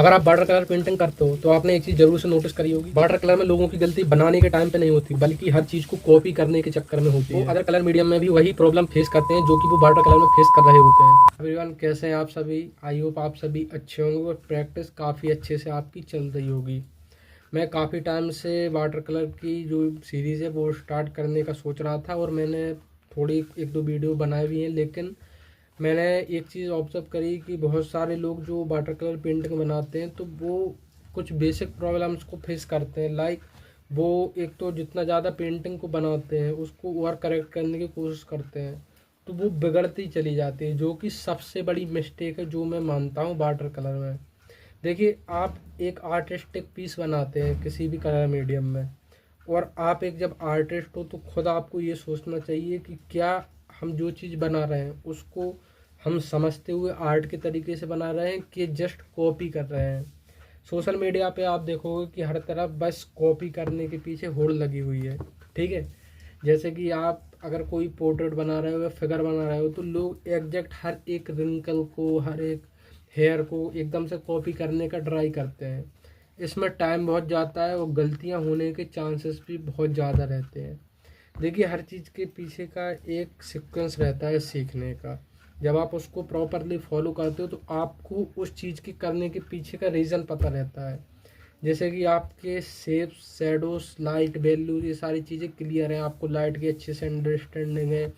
अगर आप water colour painting करते हो तो आपने एक चीज़ जरूर से नोटिस करी होगी, वाटर कलर में लोगों की गलती बनाने के टाइम पे नहीं होती, बल्कि हर चीज़ को कॉपी करने के चक्कर में होती है। अदर कलर मीडियम में भी वही प्रॉब्लम फेस करते हैं जो कि वो वाटर कलर में फेस कर रहे होते हैं। एवरीवन, कैसे हैं आप सभी? आई होप आप सभी अच्छे होंगे और प्रैक्टिस काफ़ी अच्छे से आपकी चल रही होगी। मैं काफ़ी टाइम से वाटर कलर की जो सीरीज़ है वो स्टार्ट करने का सोच रहा था और मैंने थोड़ी एक दो वीडियो बनाए भी हैं, लेकिन मैंने एक चीज़ ऑब्जर्व करी कि बहुत सारे लोग जो वाटर कलर पेंटिंग बनाते हैं तो वो कुछ बेसिक प्रॉब्लम्स को फेस करते हैं। लाइक वो एक तो जितना ज़्यादा पेंटिंग को बनाते हैं उसको ओवर करेक्ट करने की कोशिश करते हैं, तो वो बिगड़ती चली जाती है, जो कि सबसे बड़ी मिस्टेक है जो मैं मानता हूँ वाटर कलर में। देखिए, आप एक आर्टिस्टिक पीस बनाते हैं किसी भी कलर मीडियम में, और आप एक जब आर्टिस्ट हो तो खुद आपको ये सोचना चाहिए कि क्या हम जो चीज़ बना रहे हैं उसको हम समझते हुए आर्ट के तरीके से बना रहे हैं कि जस्ट कॉपी कर रहे हैं। सोशल मीडिया पे आप देखोगे कि हर तरफ बस कॉपी करने के पीछे होड़ लगी हुई है। ठीक है, जैसे कि आप अगर कोई पोर्ट्रेट बना रहे हो या फिगर बना रहे हो तो लोग एग्जैक्ट हर एक रिंकल को, हर एक हेयर को एकदम से कॉपी करने का ट्राई करते हैं। इसमें टाइम बहुत जाता है और गलतियां होने के चांसेस भी बहुत ज़्यादा रहते हैं। देखिए, हर चीज़ के पीछे का एक सीक्वेंस रहता है सीखने का। जब आप उसको प्रॉपरली फॉलो करते हो तो आपको उस चीज़ के करने के पीछे का रीज़न पता रहता है। जैसे कि आपके शेप्स, शैडोस, लाइट, वैल्यूज, ये सारी चीज़ें क्लियर हैं, आपको लाइट की अच्छे से अंडरस्टैंडिंग है,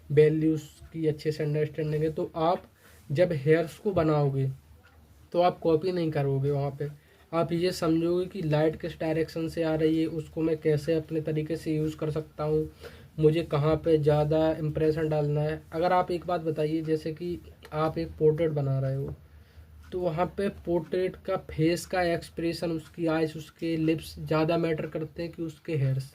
वैल्यूज़ की अच्छे से अंडरस्टैंडिंग है, तो आप जब हेयर्स को बनाओगे तो आप कॉपी नहीं करोगे। वहाँ पे आप ये समझोगे कि लाइट किस डायरेक्शन से आ रही है, उसको मैं कैसे अपने तरीके से यूज़ कर सकता हूँ, मुझे कहाँ पे ज़्यादा इम्प्रेशन डालना है। अगर आप एक बात बताइए, जैसे कि आप एक पोर्ट्रेट बना रहे हो तो वहाँ पे पोर्ट्रेट का फेस का एक्सप्रेशन, उसकी आइज, उसके लिप्स ज़्यादा मैटर करते हैं कि उसके हेयर्स।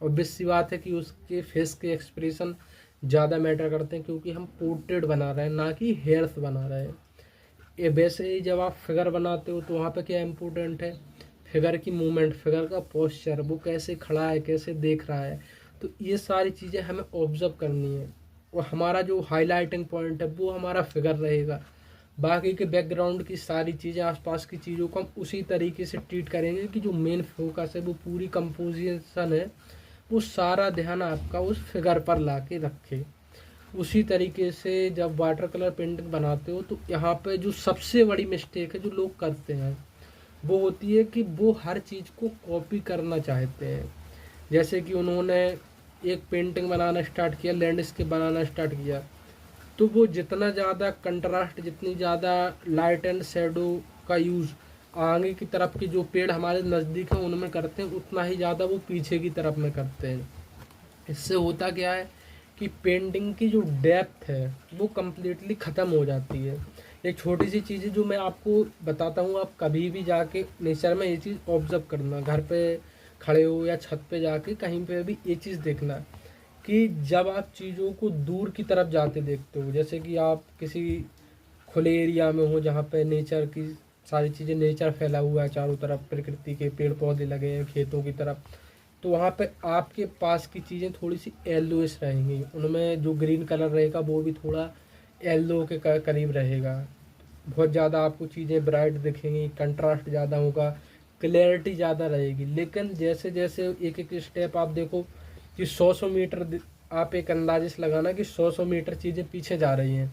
और बेस सी बात है कि उसके फेस के एक्सप्रेशन ज़्यादा मैटर करते हैं, क्योंकि हम पोर्ट्रेट बना रहे हैं ना कि हेयर्स बना रहे हैं। ये वैसे ही जब आप फिगर बनाते हो तो वहाँ पे क्या इम्पोर्टेंट है? फिगर की मूवमेंट, फिगर का पोस्चर, वो कैसे खड़ा है, कैसे देख रहा है, तो ये सारी चीज़ें हमें ऑब्जर्व करनी है। और हमारा जो हाईलाइटिंग पॉइंट है वो हमारा फिगर रहेगा। बाकी के बैकग्राउंड की सारी चीज़ें, आसपास की चीज़ों को हम उसी तरीके से ट्रीट करेंगे कि जो मेन फोकस है, वो पूरी कंपोजिशन है, वो सारा ध्यान आपका उस फिगर पर ला के रखे। उसी तरीके से जब वाटर कलर पेंटिंग बनाते हो तो यहाँ पे जो सबसे बड़ी मिस्टेक है जो लोग करते हैं वो होती है कि वो हर चीज़ को कॉपी करना चाहते हैं। जैसे कि उन्होंने एक पेंटिंग बनाना स्टार्ट किया, लैंडस्केप बनाना स्टार्ट किया, तो वो जितना ज़्यादा कंट्रास्ट, जितनी ज़्यादा लाइट एंड शेडो का यूज़ आगे की तरफ के जो पेड़ हमारे नज़दीक हैं उनमें करते हैं, उतना ही ज़्यादा वो पीछे की तरफ में करते हैं। इससे होता क्या है कि पेंटिंग की जो डेप्थ है वो कम्प्लीटली ख़त्म हो जाती है। एक छोटी सी चीज़ है जो मैं आपको बताता हूँ, आप कभी भी जाके नेचर में ये चीज़ ऑब्जर्व करना, घर पे खड़े हो या छत पे जाके कहीं पे भी ये चीज़ देखना कि जब आप चीज़ों को दूर की तरफ जाते देखते हो, जैसे कि आप किसी खुले एरिया में हो जहाँ पे नेचर की सारी चीज़ें, नेचर फैला हुआ है चारों तरफ, प्रकृति के पेड़ पौधे लगे हैं खेतों की तरफ, तो वहाँ पे आपके पास की चीज़ें थोड़ी सी येलोइश रहेंगी, उनमें जो ग्रीन कलर रहेगा वो भी थोड़ा येलो के करीब रहेगा। बहुत ज़्यादा आपको चीज़ें ब्राइट दिखेंगी, कंट्रास्ट ज़्यादा होगा, क्लैरिटी ज़्यादा रहेगी। लेकिन जैसे जैसे एक एक स्टेप आप देखो कि 100 मीटर, आप एक अंदाज़े से लगाना कि 100 मीटर चीज़ें पीछे जा रही हैं,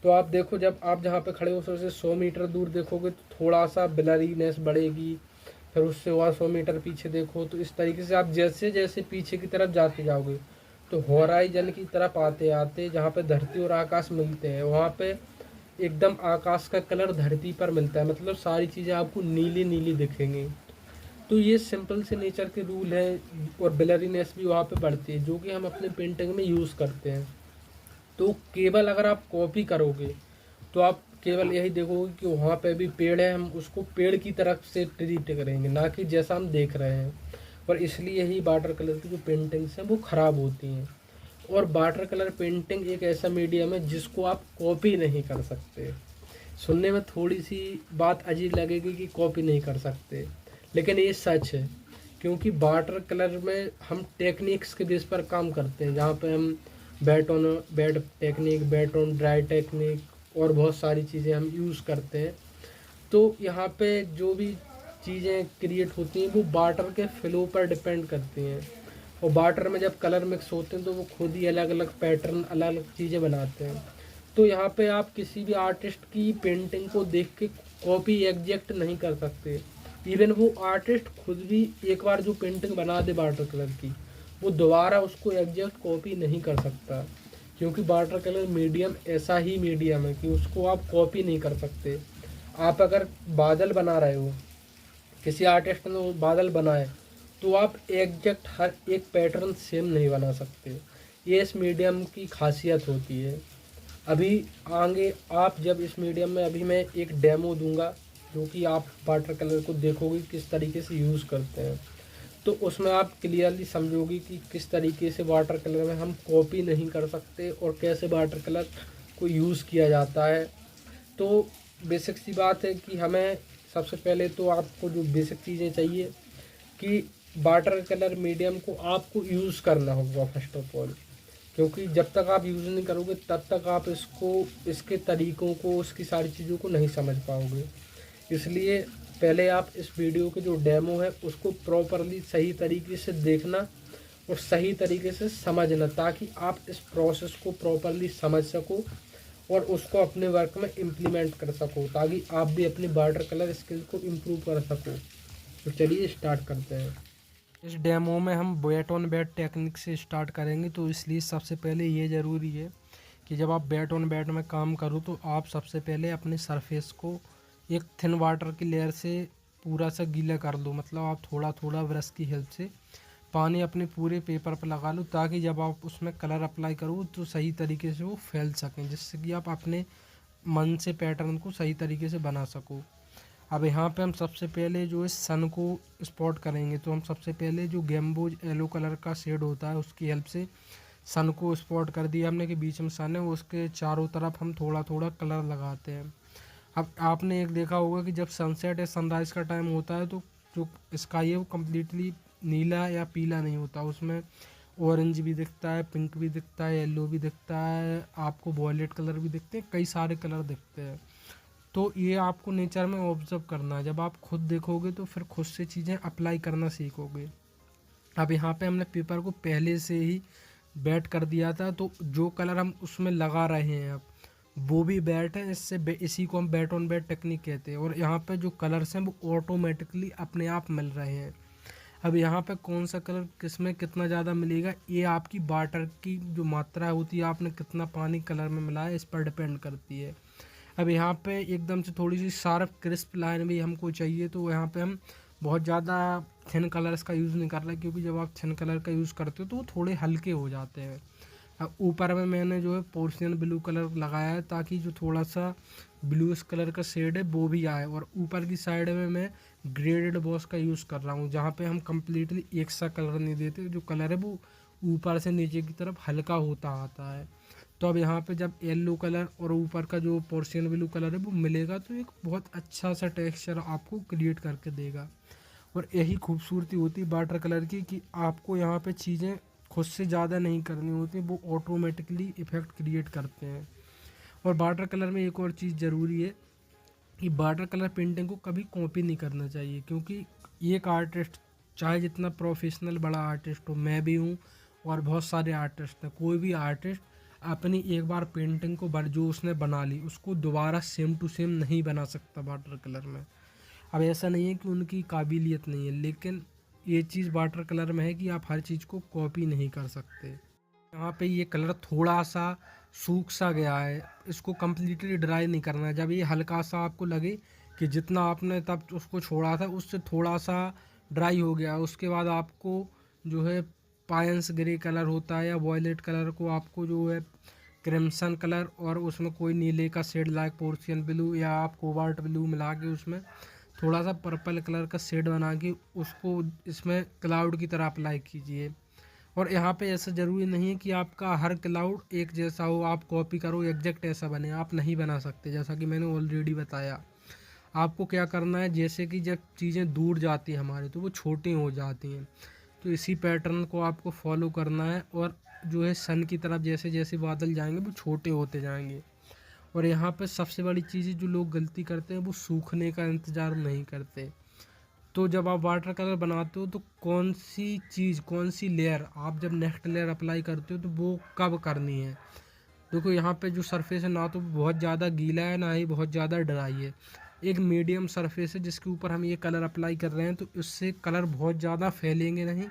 तो आप देखो जब आप जहाँ पे खड़े हो 100 मीटर दूर देखोगे तो थोड़ा सा ब्लरीनेस बढ़ेगी। फिर उससे और 100 मीटर पीछे देखो तो इस तरीके से आप जैसे जैसे पीछे की तरफ जाते जाओगे तो होराइजन की तरफ आते आते जहाँ पे धरती और आकाश मिलते हैं वहाँ पे एकदम आकाश का कलर धरती पर मिलता है, मतलब सारी चीज़ें आपको नीली नीली दिखेंगी। तो ये सिंपल से नेचर के रूल है, और ब्लरीनेस भी वहाँ पे बढ़ती है जो कि हम अपने पेंटिंग में यूज़ करते हैं। तो केवल अगर आप कॉपी करोगे तो आप केवल यही देखोगे कि वहाँ पे भी पेड़ है, हम उसको पेड़ की तरफ से ट्रीट करेंगे ना कि जैसा हम देख रहे हैं। और इसलिए ही वाटर कलर की जो पेंटिंग्स हैं वो ख़राब होती हैं। और वाटर कलर पेंटिंग एक ऐसा मीडियम है जिसको आप कॉपी नहीं कर सकते। सुनने में थोड़ी सी बात अजीब लगेगी कि कॉपी नहीं कर सकते, लेकिन ये सच है, क्योंकि वाटर कलर में हम टेक्निक्स के बेस पर काम करते हैं, जहाँ पे हम bat on bed technique, bat on dry technique और बहुत सारी चीज़ें हम यूज़ करते हैं। तो यहाँ पे जो भी चीज़ें क्रिएट होती हैं वो वाटर के फ्लो पर डिपेंड करती हैं, और वाटर में जब कलर मिक्स होते हैं तो वो खुद ही अलग अलग पैटर्न, अलग अलग चीज़ें बनाते हैं। तो यहाँ पे आप किसी भी आर्टिस्ट की पेंटिंग को देख के कॉपी एग्जैक्ट नहीं कर सकते। इवन वो आर्टिस्ट खुद भी एक बार जो पेंटिंग बना दे वाटर कलर की, वो दोबारा उसको एग्जैक्ट कॉपी नहीं कर सकता, क्योंकि वाटर कलर मीडियम ऐसा ही मीडियम है कि उसको आप कॉपी नहीं कर सकते। आप अगर बादल बना रहे हो, किसी आर्टिस्ट ने वो बादल बनाए, तो आप एग्जैक्ट हर एक पैटर्न सेम नहीं बना सकते। ये इस मीडियम की खासियत होती है। अभी आगे आप जब इस मीडियम में, अभी मैं एक डेमो दूंगा जो कि आप वाटर कलर को देखोगे किस तरीके से यूज़ करते हैं, तो उसमें आप क्लियरली समझोगे कि किस तरीके से वाटर कलर में हम कॉपी नहीं कर सकते और कैसे वाटर कलर को यूज़ किया जाता है। तो बेसिक सी बात है कि हमें सबसे पहले तो आपको जो बेसिक चीज़ें चाहिए कि वाटर कलर मीडियम को आपको यूज़ करना होगा फर्स्ट ऑफ ऑल, क्योंकि जब तक आप यूज़ नहीं करोगे तब तक आप इसको, इसके तरीक़ों को, उसकी सारी चीज़ों को नहीं समझ पाओगे। इसलिए पहले आप इस वीडियो के जो डेमो है उसको प्रॉपरली सही तरीके से देखना और सही तरीके से समझना, ताकि आप इस प्रोसेस को प्रॉपरली समझ सको और उसको अपने वर्क में इम्प्लीमेंट कर सको, ताकि आप भी अपनी वाटर कलर स्किल को इम्प्रूव कर सको। तो चलिए स्टार्ट करते हैं। इस डेमो में हम वेट ऑन वेट टेक्निक से स्टार्ट करेंगे, तो इसलिए सबसे पहले ये ज़रूरी है कि जब आप वेट ऑन वेट में काम करो तो आप सबसे पहले अपने सरफेस को एक थिन वाटर की लेयर से पूरा सा गीला कर लो। मतलब आप थोड़ा थोड़ा ब्रश की हेल्प से पानी अपने पूरे पेपर पर लगा लो, ताकि जब आप उसमें कलर अप्लाई करो तो सही तरीके से वो फैल सकें, जिससे कि आप अपने मन से पैटर्न को सही तरीके से बना सको। अब यहाँ पे हम सबसे पहले जो है सन को स्पॉट करेंगे, तो हम सबसे पहले जो गेम्बोज येलो कलर का शेड होता है उसकी हेल्प से सन को स्पॉट कर दिया हमने कि बीच में सन है, उसके चारों तरफ हम थोड़ा थोड़ा कलर लगाते हैं। अब आपने एक देखा होगा कि जब सनसेट या सनराइज़ का टाइम होता है तो जो स्काई है वो कम्प्लीटली नीला या पीला नहीं होता, उसमें ऑरेंज भी दिखता है, पिंक भी दिखता है, येलो भी दिखता है, आपको वॉयलेट कलर भी दिखते हैं, कई सारे कलर दिखते हैं। तो ये आपको नेचर में ऑब्जर्व करना है। जब आप खुद देखोगे तो फिर खुद से चीज़ें अप्लाई करना सीखोगे। अब यहाँ पे हमने पेपर को पहले से ही बैट कर दिया था, तो जो कलर हम उसमें लगा रहे हैं अब वो भी बैट है, इसी को हम बैट ऑन बैट टेक्निक कहते हैं। और यहाँ पे जो कलर्स हैं वो ऑटोमेटिकली अपने आप मिल रहे हैं। अब यहाँ पे कौन सा कलर किस में कितना ज़्यादा मिलेगा, ये आपकी वाटर की जो मात्रा होती है, आपने कितना पानी कलर में मिलाया इस पर डिपेंड करती है। अब यहाँ पे एकदम से थोड़ी सी शार्प क्रिस्प लाइन भी हमको चाहिए, तो यहाँ पे हम बहुत ज़्यादा थिन कलर्स का यूज़ नहीं कर रहे, क्योंकि जब आप थिन कलर का यूज़ करते हो तो वो थोड़े हल्के हो जाते हैं। अब ऊपर में मैंने जो है पोर्सियन ब्लू कलर लगाया है, ताकि जो थोड़ा सा ब्लूइश कलर का शेड है वो भी आए। और ऊपर की साइड में मैं ग्रेडेड बॉस का यूज़ कर रहा हूँ, जहाँ पे हम कम्प्लीटली एक सा कलर नहीं देते, जो कलर है वो ऊपर से नीचे की तरफ हल्का होता आता है। तो अब यहाँ पे जब येलो कलर और ऊपर का जो पोर्शियन ब्लू कलर है वो मिलेगा तो एक बहुत अच्छा सा टेक्सचर आपको क्रिएट करके देगा। और यही खूबसूरती होती है वाटर कलर की, कि आपको यहाँ पे चीज़ें खुद से ज़्यादा नहीं करनी होती, वो ऑटोमेटिकली इफ़ेक्ट क्रिएट करते हैं। और वाटर कलर में एक और चीज़ ज़रूरी है कि वाटर कलर पेंटिंग को कभी कॉपी नहीं करना चाहिए, क्योंकि एक आर्टिस्ट चाहे जितना प्रोफेशनल बड़ा आर्टिस्ट हो, मैं भी हूँ और बहुत सारे आर्टिस्ट हैं, कोई भी आर्टिस्ट अपनी एक बार पेंटिंग को जो उसने बना ली उसको दोबारा सेम टू सेम नहीं बना सकता वाटर कलर में। अब ऐसा नहीं है कि उनकी काबिलियत नहीं है, लेकिन ये चीज़ वाटर कलर में है कि आप हर चीज़ को कॉपी नहीं कर सकते। यहाँ पे ये कलर थोड़ा सा सूख सा गया है, इसको कम्प्लीटली ड्राई नहीं करना है। जब ये हल्का सा आपको लगे कि जितना आपने तब उसको छोड़ा था उससे थोड़ा सा ड्राई हो गया, उसके बाद आपको जो है पायंस ग्रे कलर होता है या वॉयलेट कलर को आपको जो है क्रिम्सन कलर और उसमें कोई नीले का शेड लाइक पोर्शियन ब्लू या आप कोबाल्ट ब्लू मिला के उसमें थोड़ा सा पर्पल कलर का शेड बना के उसको इसमें क्लाउड की तरह अप्लाई कीजिए। और यहाँ पे ऐसा ज़रूरी नहीं है कि आपका हर क्लाउड एक जैसा हो, आप कॉपी करो एग्जैक्ट ऐसा बने, आप नहीं बना सकते। जैसा कि मैंने ऑलरेडी बताया, आपको क्या करना है, जैसे कि जब चीज़ें दूर जाती हैं हमारे तो वो छोटी हो जाती हैं, तो इसी पैटर्न को आपको फॉलो करना है। और जो है सन की तरफ जैसे जैसे बादल जाएंगे वो छोटे होते जाएंगे। और यहाँ पे सबसे बड़ी चीज़ है, जो लोग गलती करते हैं वो सूखने का इंतज़ार नहीं करते। तो जब आप वाटर कलर बनाते हो तो कौन सी चीज़, कौन सी लेयर आप जब नेक्स्ट लेयर अप्लाई करते हो तो वो कब करनी है। देखो यहाँ पे जो सरफेस है ना तो बहुत ज़्यादा गीला है ना ही बहुत ज़्यादा ड्राई है, एक मीडियम सरफेस है जिसके ऊपर हम ये कलर अप्लाई कर रहे हैं। तो इससे कलर बहुत ज़्यादा फैलेंगे नहीं,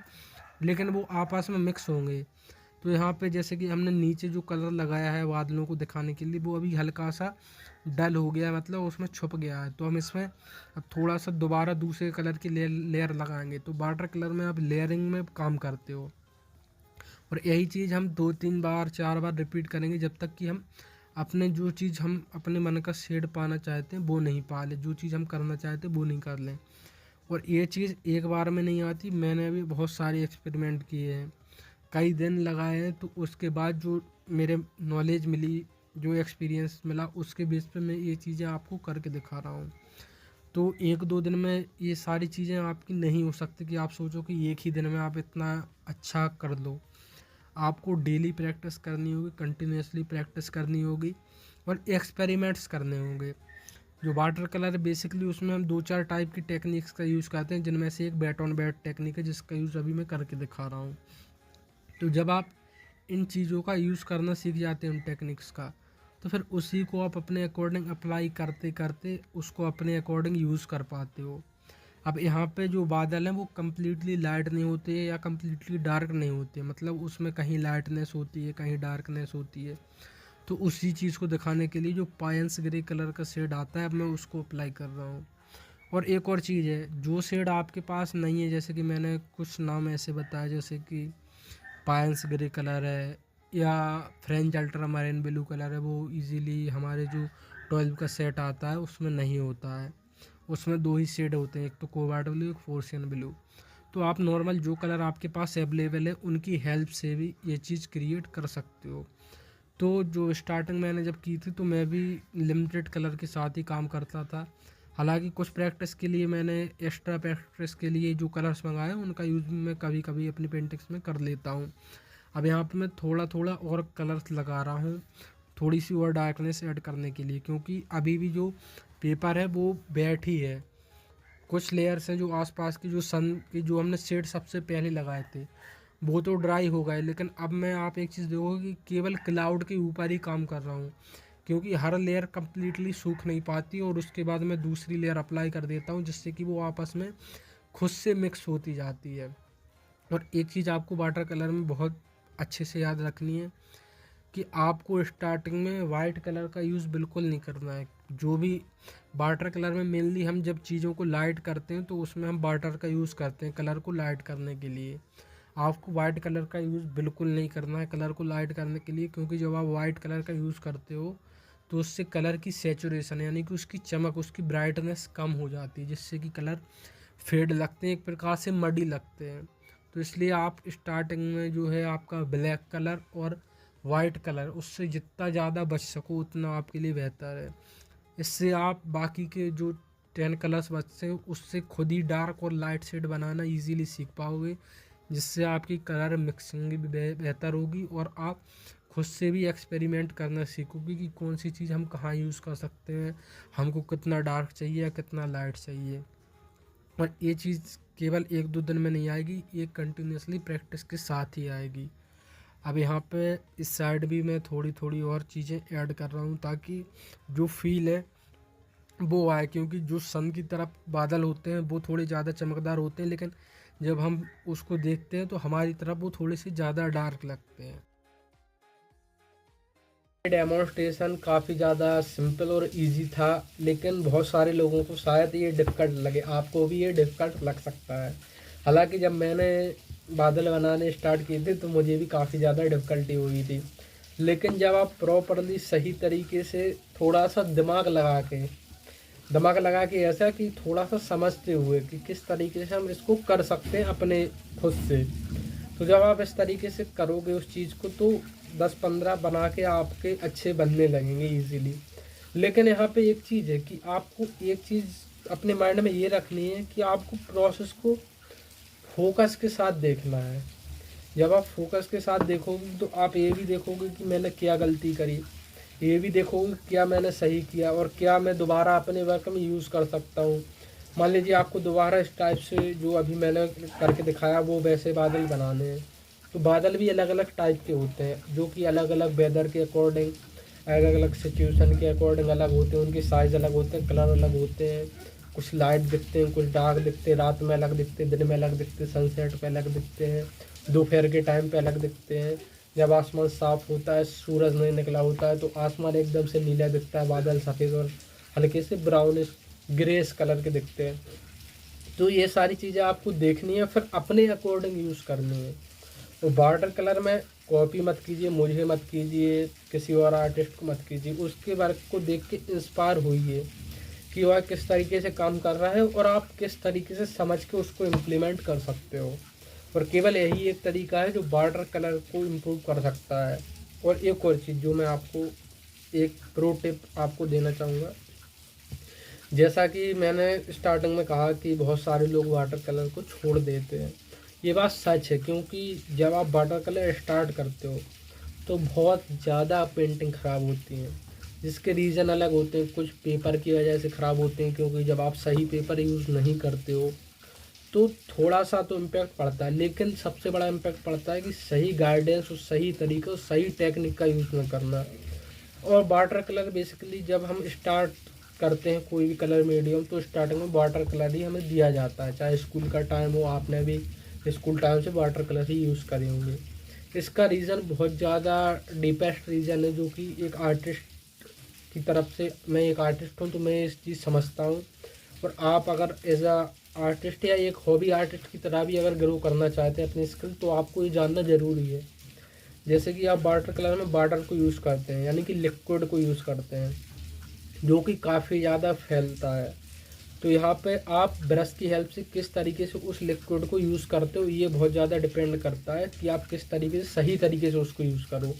लेकिन वो आपस में मिक्स होंगे। तो यहाँ पे जैसे कि हमने नीचे जो कलर लगाया है बादलों को दिखाने के लिए, वो अभी हल्का सा डल हो गया है, मतलब उसमें छुप गया है। तो हम इसमें अब थोड़ा सा दोबारा दूसरे कलर की लेयर लगाएंगे। तो वाटर कलर में आप लेयरिंग में काम करते हो, और यही चीज़ हम 2-3 बार 4 बार रिपीट करेंगे जब तक कि हम अपने जो चीज़ हम अपने मन का शेड पाना चाहते हैं वो नहीं पा लें, जो चीज़ हम करना चाहते हैं वो नहीं कर लें। और ये चीज़ एक बार में नहीं आती, मैंने अभी बहुत सारे एक्सपेरिमेंट किए हैं, कई दिन लगाए हैं। तो उसके बाद जो मेरे नॉलेज मिली, जो एक्सपीरियंस मिला, उसके बेस पे मैं ये चीज़ें आपको करके दिखा रहा हूँ। तो 1-2 दिन में ये सारी चीज़ें आपकी नहीं हो सकती कि आप सोचो कि एक ही दिन में आप इतना अच्छा कर लो। आपको डेली प्रैक्टिस करनी होगी, कंटिन्यूसली प्रैक्टिस करनी होगी और एक्सपेरिमेंट्स करने होंगे। जो वाटर कलर है बेसिकली उसमें हम 2-4 टाइप की टेक्निक्स का यूज़ करते हैं, जिनमें से एक बैट ऑन बैट टेक्निक है जिसका यूज़ अभी मैं करके दिखा रहा हूँ। तो जब आप इन चीज़ों का यूज़ करना सीख जाते हैं उन टेक्निक्स का, तो फिर उसी को आप अपने अकॉर्डिंग अप्लाई करते करते उसको अपने अकॉर्डिंग यूज़ कर पाते हो। अब यहाँ पे जो बादल हैं वो कम्प्लीटली लाइट नहीं होते या कम्प्लीटली डार्क नहीं होते, मतलब उसमें कहीं लाइटनेस होती है कहीं डार्कनेस होती है। तो उसी चीज़ को दिखाने के लिए जो पायंस ग्रे कलर का शेड आता है, अब मैं उसको अप्लाई कर रहा हूँ। और एक और चीज़ है, जो शेड आपके पास नहीं है, जैसे कि मैंने कुछ नाम ऐसे बताया जैसे कि पायंस ग्रे कलर है या French ultra marine blue colour है, वो इजीली हमारे जो 12 का सेट आता है उसमें नहीं होता है। उसमें 2 ही शेड होते हैं, एक तो कोबाल्ट ब्लू, एक फोर्सियन ब्लू। तो आप नॉर्मल जो कलर आपके पास अवेलेबल है उनकी हेल्प से भी ये चीज़ क्रिएट कर सकते हो। तो जो स्टार्टिंग मैंने जब की थी तो मैं भी लिमिटेड कलर के साथ ही काम करता था। हालांकि कुछ प्रैक्टिस के लिए मैंने एक्स्ट्रा प्रैक्टिस के लिए जो कलर्स मंगाए उनका यूज़ मैं कभी कभी अपनी पेंटिंग्स में कर लेता हूँ। अब यहाँ पे मैं थोड़ा थोड़ा और कलर्स लगा रहा हूँ, थोड़ी सी और डार्कनेस ऐड करने के लिए, क्योंकि अभी भी जो पेपर है वो वेट ही है। कुछ लेयर्स हैं जो आसपास की जो सन की जो हमने शेड सबसे पहले लगाए थे वो तो ड्राई हो गए, लेकिन अब मैं आप एक चीज़ देखोगे कि केवल क्लाउड के ऊपर ही काम कर रहा हूँ, क्योंकि हर लेयर कम्प्लीटली सूख नहीं पाती और उसके बाद मैं दूसरी लेयर अप्लाई कर देता हूँ जिससे कि वो आपस में खुद से मिक्स होती जाती है। और एक चीज़ आपको वाटर कलर में बहुत अच्छे से याद रखनी है कि आपको स्टार्टिंग में वाइट कलर का यूज़ बिल्कुल नहीं करना है। जो भी वाटर कलर में मेनली हम जब चीज़ों को लाइट करते हैं तो उसमें हम वाटर का यूज़ करते हैं कलर को लाइट करने के लिए। आपको वाइट कलर का यूज़ बिल्कुल नहीं करना है कलर को लाइट करने के लिए, क्योंकि जब आप वाइट कलर का यूज़ करते हो तो उससे कलर की सेचुरेशन यानी कि उसकी चमक, उसकी ब्राइटनेस कम हो जाती है, जिससे कि कलर फेड लगते हैं, एक प्रकार से मडी लगते हैं। तो इसलिए आप स्टार्टिंग में जो है आपका ब्लैक कलर और वाइट कलर उससे जितना ज़्यादा बच सको उतना आपके लिए बेहतर है। इससे आप बाकी के जो 10 कलर्स बचते हैं उससे खुद ही डार्क और लाइट शेड बनाना इजीली सीख पाओगे, जिससे आपकी कलर मिक्सिंग भी बेहतर होगी और आप खुद से भी एक्सपेरिमेंट करना सीखोगे कि कौन सी चीज़ हम कहाँ यूज़ कर सकते हैं, हमको कितना डार्क चाहिए या कितना लाइट चाहिए। और ये चीज़ केवल 1-2 दिन में नहीं आएगी, ये कंटिन्यूसली प्रैक्टिस के साथ ही आएगी। अब यहाँ पे इस साइड भी मैं थोड़ी थोड़ी और चीज़ें ऐड कर रहा हूँ ताकि जो फील है वो आए, क्योंकि जो सन की तरफ बादल होते हैं वो थोड़े ज़्यादा चमकदार होते हैं, लेकिन जब हम उसको देखते हैं तो हमारी तरफ वो थोड़े से ज़्यादा डार्क लगते हैं। डेमोन्स्ट्रेशन काफ़ी ज़्यादा सिंपल और इजी था, लेकिन बहुत सारे लोगों को शायद ये डिफ़िकल्ट लगे, आपको भी ये डिफ़िकल्ट लग सकता है। हालांकि जब मैंने बादल बनाने स्टार्ट किए थे तो मुझे भी काफ़ी ज़्यादा डिफ़िकल्टी हुई थी, लेकिन जब आप प्रॉपरली सही तरीके से थोड़ा सा दिमाग लगा के ऐसा कि थोड़ा सा समझते हुए कि किस तरीके से हम इसको कर सकते हैं अपने खुद से, तो जब आप इस तरीके से करोगे उस चीज़ को तो 10-15 बना के आपके अच्छे बनने लगेंगे इजीली। लेकिन यहाँ पे एक चीज़ है कि आपको एक चीज़ अपने माइंड में ये रखनी है कि आपको प्रोसेस को फोकस के साथ देखना है। जब आप फोकस के साथ देखोगे तो आप ये भी देखोगे कि मैंने क्या गलती करी, ये भी देखो क्या मैंने सही किया और क्या मैं दोबारा अपने वर्क में यूज़ कर सकता हूँ। मान लीजिए आपको दोबारा इस टाइप से जो अभी मैंने करके दिखाया वो वैसे बादल बनाने हैं, तो बादल भी अलग अलग टाइप के होते हैं जो कि अलग अलग वेदर के अकॉर्डिंग, अलग अलग सिचुएशन के अकॉर्डिंग अलग होते हैं, उनके साइज़ अलग होते हैं, कलर अलग होते हैं। कुछ लाइट दिखते हैं, कुछ डार्क दिखते हैं, रात में अलग दिखते हैं, दिन में अलग दिखते हैं, सनसेट पे अलग दिखते हैं, दोपहर के टाइम पे अलग दिखते हैं। जब आसमान साफ होता है, सूरज नहीं निकला होता है, तो आसमान एकदम से नीला दिखता है, बादल सफ़ेद और हल्के से ब्राउनिश ग्रेस कलर के दिखते हैं। तो ये सारी चीज़ें आपको देखनी है, फिर अपने अकॉर्डिंग यूज़ करनी है। तो वाटर कलर में कॉपी मत कीजिए, मुझे मत कीजिए, किसी और आर्टिस्ट को मत कीजिए, उसके वर्क को देख के इंस्पायर होइए कि वह किस तरीके से काम कर रहा है और आप किस तरीके से समझ के उसको इम्प्लीमेंट कर सकते हो। और केवल यही एक तरीका है जो वाटर कलर को इम्प्रूव कर सकता है। और एक और चीज़ जो मैं आपको एक प्रो टिप आपको देना चाहूँगा, जैसा कि मैंने स्टार्टिंग में कहा कि बहुत सारे लोग वाटर कलर को छोड़ देते हैं, ये बात सच है, क्योंकि जब आप वाटर कलर स्टार्ट करते हो तो बहुत ज़्यादा पेंटिंग ख़राब होती हैं, जिसके रीज़न अलग होते हैं। कुछ पेपर की वजह से ख़राब होते हैं, क्योंकि जब आप सही पेपर यूज़ नहीं करते हो तो थोड़ा सा तो इम्पैक्ट पड़ता है, लेकिन सबसे बड़ा इम्पैक्ट पड़ता है कि सही गाइडेंस और सही तरीके और सही टेक्निक का यूज़ न करना। और वाटर कलर बेसिकली जब हम स्टार्ट करते हैं कोई भी कलर मीडियम, तो स्टार्टिंग में वाटर कलर ही हमें दिया जाता है, चाहे स्कूल का टाइम हो, आपने भी स्कूल टाइम से वाटर कलर ही यूज़ करे होंगे। इसका रीज़न बहुत ज़्यादा डीपेस्ट रीज़न है, जो कि एक आर्टिस्ट की तरफ से, मैं एक आर्टिस्ट हूँ तो मैं इस चीज़ समझता हूँ। और आप अगर एज आ आर्टिस्ट या एक हॉबी आर्टिस्ट की तरह भी अगर ग्रो करना चाहते हैं अपनी स्किल, तो आपको ये जानना ज़रूरी है। जैसे कि आप वाटर कलर में वाटर को यूज़ करते हैं, यानी कि लिक्विड को यूज़ करते हैं, जो कि काफ़ी ज़्यादा फैलता है। तो यहाँ पे आप ब्रश की हेल्प से किस तरीके से उस लिक्विड को यूज़ करते हो, ये बहुत ज़्यादा डिपेंड करता है कि आप किस तरीके से सही तरीके से उसको यूज़ करो।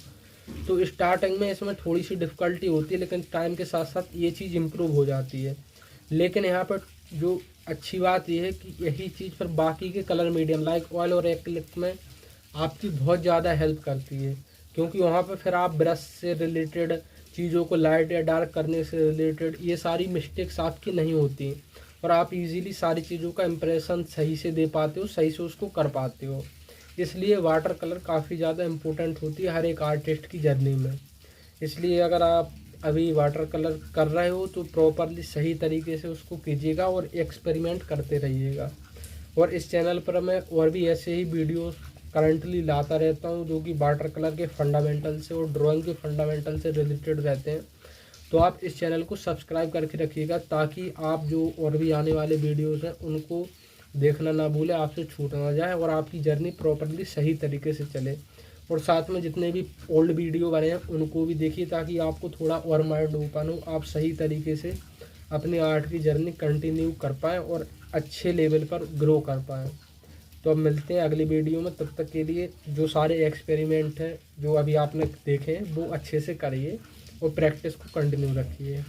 तो स्टार्टिंग में इसमें थोड़ी सी डिफ़िकल्टी होती है, लेकिन टाइम के साथ साथ ये चीज़ इम्प्रूव हो जाती है। लेकिन यहाँ पर जो अच्छी बात यह है कि यही चीज़ फिर बाकी के कलर मीडियम लाइक ऑयल और एक्रिलिक में आपकी बहुत ज़्यादा हेल्प करती है, क्योंकि वहाँ पर फिर आप ब्रश से रिलेटेड चीज़ों को लाइट या डार्क करने से रिलेटेड ये सारी मिस्टेक्स आपकी नहीं होती, और आप इजीली सारी चीज़ों का इम्प्रेशन सही से दे पाते हो, सही से उसको कर पाते हो। इसलिए वाटर कलर काफ़ी ज़्यादा इम्पोर्टेंट होती है हर एक आर्टिस्ट की जर्नी में। इसलिए अगर आप अभी वाटर कलर कर रहे हो तो प्रॉपरली सही तरीके से उसको कीजिएगा और एक्सपेरिमेंट करते रहिएगा। और इस चैनल पर मैं और भी ऐसे ही वीडियोस करंटली लाता रहता हूँ, जो कि वाटर कलर के फंडामेंटल से और ड्राइंग के फंडामेंटल से रिलेटेड रहते हैं। तो आप इस चैनल को सब्सक्राइब करके रखिएगा, ताकि आप जो और भी आने वाले वीडियोस हैं उनको देखना ना भूलें, आपसे छूट ना जाए और आपकी जर्नी प्रॉपरली सही तरीके से चले। और साथ में जितने भी ओल्ड वीडियो बने हैं उनको भी देखिए, ताकि आपको थोड़ा और माइंड ओपन हो, आप सही तरीके से अपने आर्ट की जर्नी कंटिन्यू कर पाएँ और अच्छे लेवल पर ग्रो कर पाएँ। तो अब मिलते हैं अगली वीडियो में, तब तक के लिए जो सारे एक्सपेरिमेंट हैं जो अभी आपने देखे हैं वो अच्छे से करिए और प्रैक्टिस को कंटिन्यू रखिए।